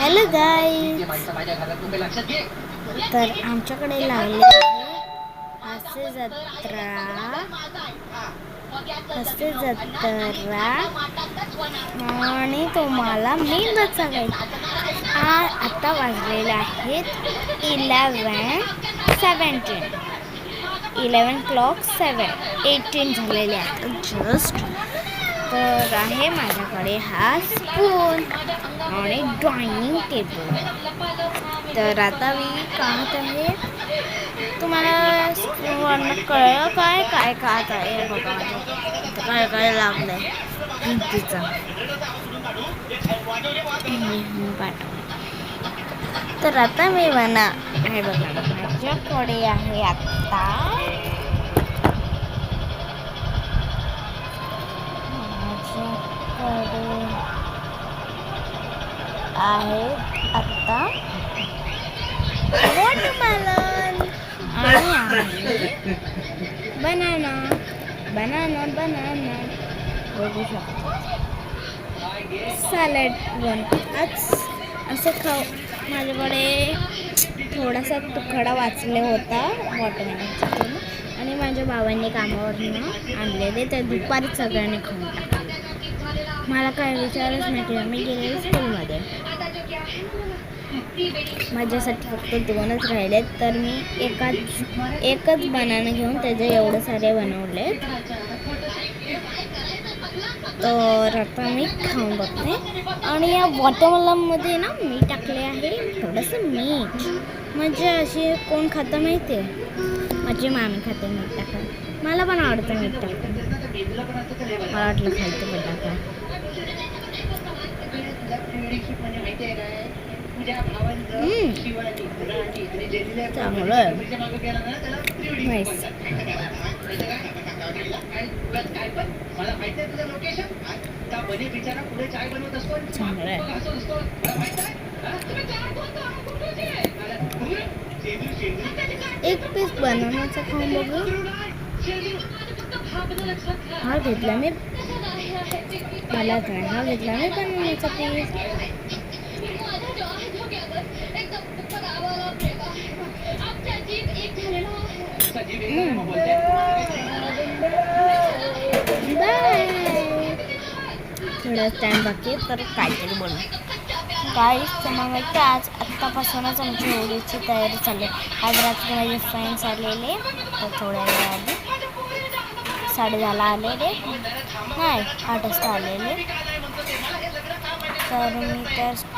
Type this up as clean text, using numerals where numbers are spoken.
Hello guys, तर आमच्याकडे लागले आहे हास्य जत्रा आणि तुम्हाला मी बघायचं. आता वाजलेले आहेत 11:18 झालेले आहेत जस्ट. तर आहे माझ्याकडे हा स्पून आणि डायनिंग टेबल. तर आता मी पाहत आहे, तुम्हाला स्पूनवरनं कळलं काय काय खात आहे. बघा काय काय लागलंय भिंतीचं. तर आता मी हे बघा माझ्याकडे आहे आता वॉटरमेलन आणि बनाना बघू शकतो. सॅलड आज असं खाऊ. माझ्याकडे थोडासा तुकडा वाचले होता वॉटरमेलनचा आणि माझ्या बाबांनी कामावरनं आणलेले ते दुपारी सगळ्यांनी खाऊन टाकले. मला काय विचारच नाही केलं. मी गेले स्कूलमध्ये, माझ्यासाठी फक्त 2च राहिलेत. तर मी एकच बनाना घेऊन त्याचे एवढे सारे बनवले. तर आता मी खाऊन बघते. आणि या वॉटरमेलनमध्ये ना मी टाकले आहे थोडंसं मीठ. म्हणजे अशी कोण खातं माहिती आहे? माझी मामी खाते मीठ टाकून. मला पण आवडतं मीठ टाकून. मला वाटलं खायचं बटाटा. चांगलं आहे. नाईस. चांगलं आहे. एक पीस बनवण्याचा खाऊन बघू. हा घेतला मी बनवण्याचा पीस. थोडा टाइम बाकी तर काहीतरी बोलू. काहीच तुम्हाला माहिती, आज आत्तापासूनच आमची होळीची तयारी चालली. आज रात्री माझे फ्रेंड्स आलेले, तर थोड्या वेळाआधी 10:30 आलेले, नाही 8 वाजता आलेले. तर मी तर